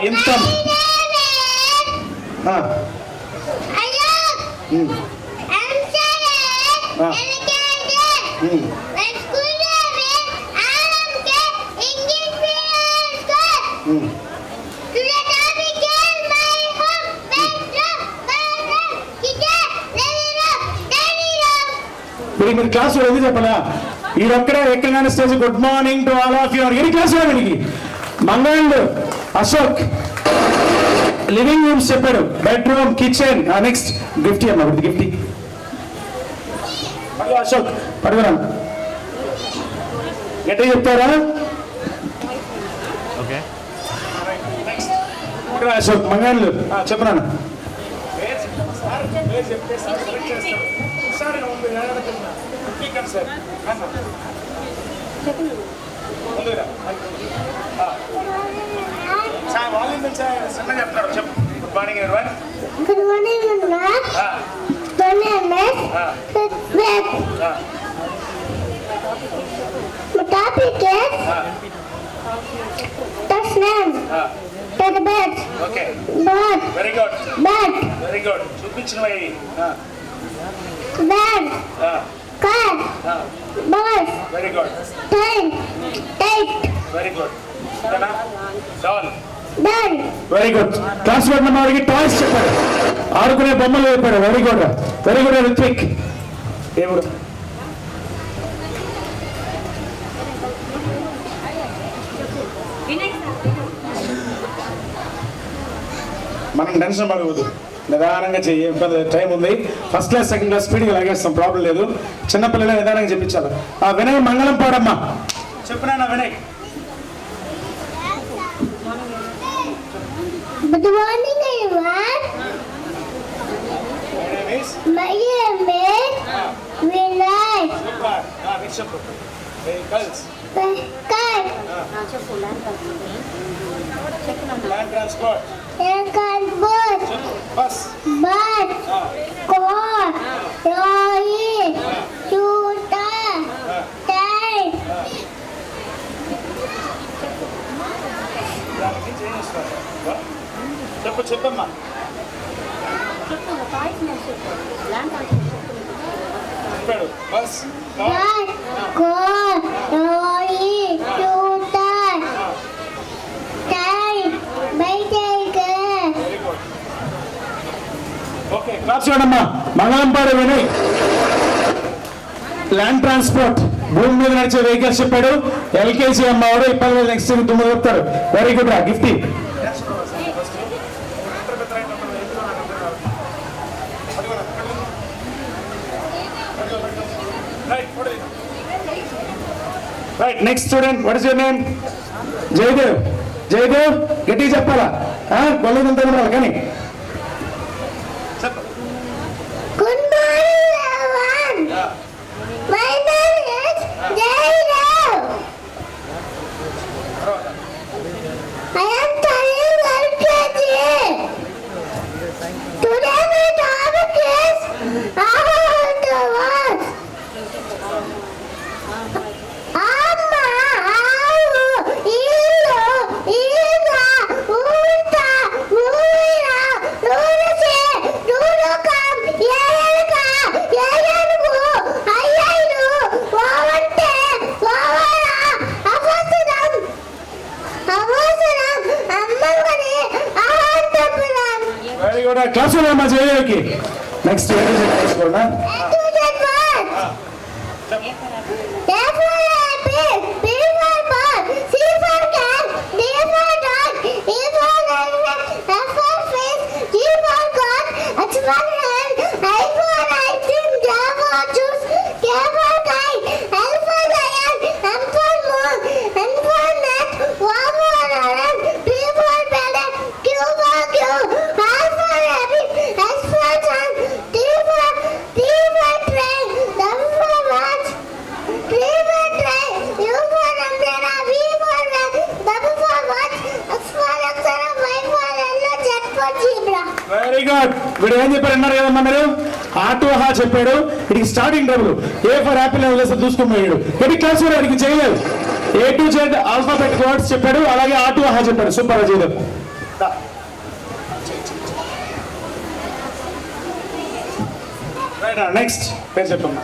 Income. మీరు class ఎందుకు చెప్పలా? ఈడొక్కడే ఎక్కగానే stage good morning to all of your ఎన్ని క్లాస్ వీడికి మంగళండు అశోక్ లివింగ్ రూమ్స్ చెప్పాడు, బెడ్రూమ్, కిచెన్. నెక్స్ట్ గిఫ్టీ అమ్మా, గిఫ్టీ అశోక్ పడుకురా, గట్టిగా చెప్తారా? అశోక్ మంగళండు చెప్పరా? Good morning everyone. Good morning everyone. My name is Web. My topic is touch name. Take a bed. Okay. Bed. Very good. Bed. Very good. చూపించినవి. Bed. Car. Bus. Very good. Train. Tight. Very good. Doll. Doll. Very good. Class లో ఉన్న వారికి toys చెప్పారు, ఆడుకునే బొమ్మలు చెప్పారు. Very good, very good Ritvik. దేవుడు మనం tension పడవద్దు, నిదానంగా చెయ్యి, ఇబ్బంది టైం ఉంది. ఫస్ట్ క్లాస్ సెకండ్ క్లాస్ స్పీడ్గా లాగేస్తాం, ప్రాబ్లం లేదు. చిన్నపిల్లలే నిదానంగా చెప్పించాలి. వినయ్ మంగళం పాడమ్మా, చెప్పినా Vinay. Good morning everyone. My name is Vinay. Vehicles. Car. Land transport. Aircon bus. Bus. Bus. Car. Lorry. Scooter. Train. చెప్పమ్మా. Bus, Bus. Car. Lorry. Scooter. Train. Bicycle. Okay class చూడమ్మా. Mangalampadu Vinay land transport, భూమి మీద నడిచే vehicles చెప్పాడు. LKG అమ్మవాడు ఇప్పటి next తుమ్ము చెప్తారు. Very good రా Gifty. Right next student, what is your name? Jaydev. Jaydev గట్టిగా చెప్పాలా? కొల్లదంతా కూడా కానీ Good morning everyone. My name is Jaydev. I am studying LKG. Today my topic is how to watch. Amma, avu, illu, ila, ulta, muira, nurse, nurukam, yeruka, yeruku, ayyaynu, vavante, vavara, avasaram, avasaram, ammavani, ahantapuram. Very good. Class చూడమ్మా జయదేవ్కి. Next తీసుకోండి. A for apple, B for ball, C for cat, D for dog, E for elephant, F for fish, G for goat, H for hen, I for ice cream, J for juice, K for kite, L for lion, M for moon, N for net, O for orange, P for parrot, Q for cow, R for rabbit, S for sun, T for train, W for watch, T for train, U for umbrella, V for van, W for watch, X for X-ray, Y for yellow, Z for zebra. Very good. వీడు ఏం చెప్పారు అన్నారు కదమ్మా మీరు? Auto హా చెప్పాడు. ఇది starting డబ్బులు. ఏ ఫర్ యాపిల్ చూసుకోపోయాడు. ఎన్ని క్లాస్ కూడా వాడికి చేయలేదు. A to Z alphabet words చెప్పాడు, అలాగే ఆటో హా చెప్పాడు. సూపర్ చేయలేదు. రైట్ నెక్స్ట్ పేరు చెప్పమ్మా.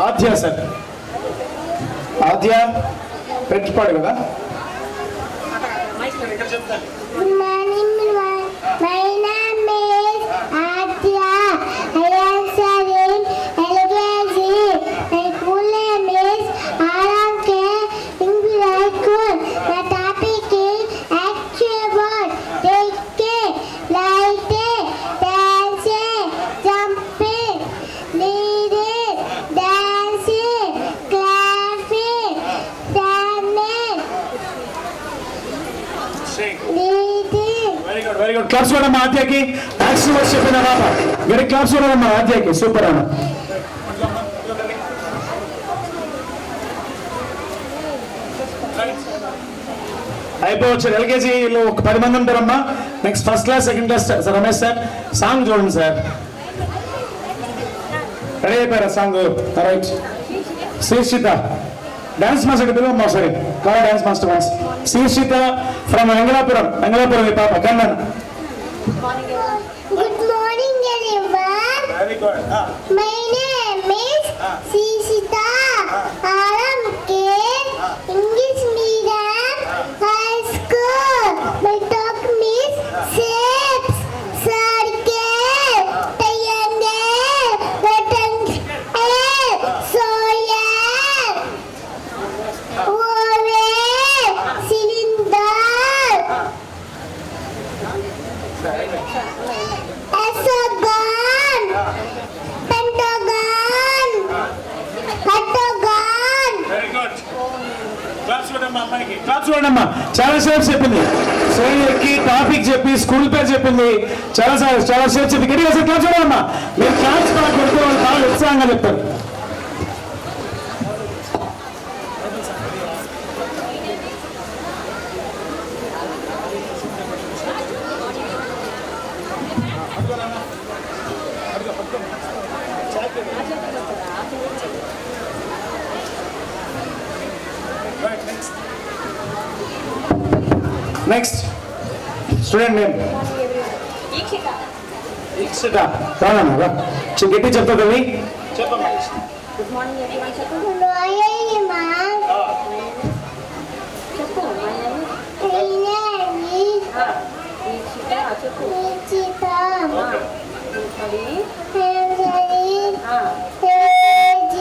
ఆద్య సార్. ఆద్య పెట్టుపాడు కదా. Good morning, everyone. My name is Adya. I am studying LKG. My full name is RMK English High School. The topic is action word. Take it, light it, dance it, jump it, lead it, dance it, clap it, stand it, lead it. Very good claps చూడమ్మా ఆద్యకి. Action words చెప్పిన బాబా very claps చూడమ్మా ఆద్యకి. Super అన్న. అయిపోవచ్చు. ఎల్కేజీలో ఒక 10 మంది ఉంటారమ్మా. Next first class second class sir Ramesh sir song చూడండి sir. Ready అయిపోయారా song? Right. Shrishita dance master పిలువమ్మా sorry. Call dance master once. Shrishita from Vengalapuram ఈ పాప Kannan. Good morning, everyone. Very good. My name is Sishita. RMK English Medium High School. My topic is shapes, circle, triangle, rectangle, square, oval, cylinder, hexagon, pentagon, octagon. Very good. Claps చూడమ్మా అమ్మాయికి. Claps చూడమ్మా. చాలా సేపు చెప్పింది. శ్రేణికి topic చెప్పి school పేరు చెప్పింది. చాలా సేపు చెప్పింది. గట్టిగా సార్ క్లాప్స్ చూడమ్మా. మీరు క్లాప్స్ బాగా కొడితే వాళ్ళు బాగా ఉత్సాహంగా చెప్తారు. Next student name Ikshita. రానమ్మా రా. గట్టి చెప్తా తల్లి. చెప్పమ్మా. Good morning, everyone. Check out. Good morning, ma'am. Check out. My name My name is is Chita. Check out. Nichita. Sorry. I am studying LKG.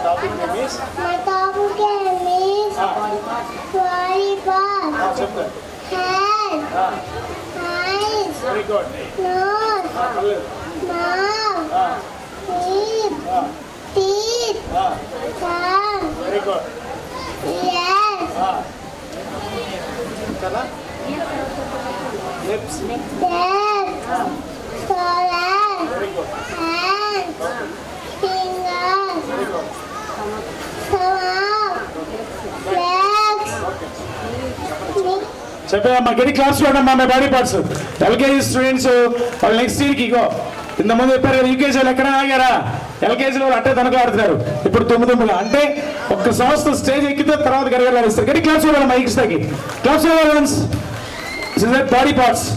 Topic name is My topic is Body part. body parts. చెప్తా. Hand, eyes, very good. nose, mouth, lip, teeth, tongue, very good. ears, కదా lips. neck, shoulder, very good. hands, fingers, very good. stomach, legs, knee. చెప్పమ్మా. గట్టి claps చూడమ్మా. మీ body parts. LKG students వాళ్ళు next ఇయర్కి ఇగో ఇంతకుముందు చెప్పారు కదా యూకేజీలో ఎక్కడ ఆగారా. ఎల్కేజీలో అట్టే తనకు ఆడుతున్నారు. ఇప్పుడు తొమ్మిదిగా అంటే ఒక్క సంవత్సరం స్టేజ్ ఎక్కితే తర్వాత గరగలాడిస్తారు. గట్టి క్లాప్స్ చూడాలమ్మా. ఈక్షితకి క్లాప్స్ చూడాలి. Body parts.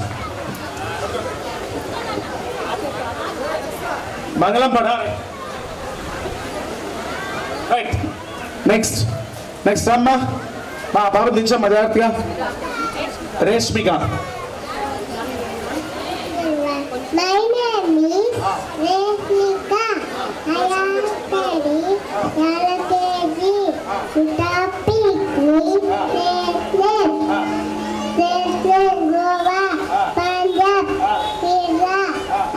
మంగళం పడ. రైట్. నెక్స్ట్ అమ్మా. మా బాబు దించమ్మా జాగ్రత్తగా. Reshmika. My name is Reshmika. I am studying LKG. Topic is President. President Goa, Punjab, Kerala,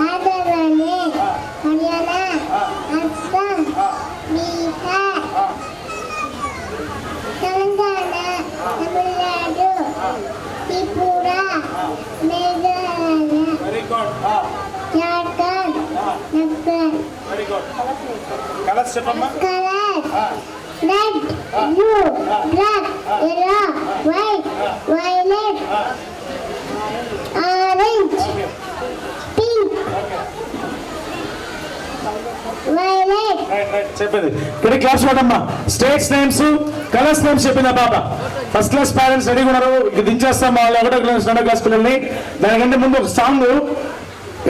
Andhra Pradesh, Haryana, Assam, Bihar, Telangana, Tamil Nadu, Tripura, Meghalaya, very good. Jharkhand, Nagaland. Very good. Colours చెప్పమ్మా. Colors: red, blue, black, yellow, white, violet, orange, pink, violet, చెప్పింది ఇక్కడ class వాడమ్మా. States names, colours names చెప్పిందా పాప. First class parents రెడీగా ఉన్నారు. ఇక దించేస్తాం వాళ్ళు 1వ క్లాస్ 2వ క్లాస్ పిల్లల్ని. దానికంటే ముందు ఒక song,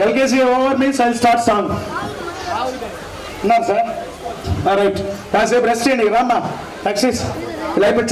LKG over means I start song. ఉన్నారు సార్? రైట్, కాసేపు రెస్ట్ చేయండి. రామ్మా టాక్సీస్ ఇలా అయిపోయి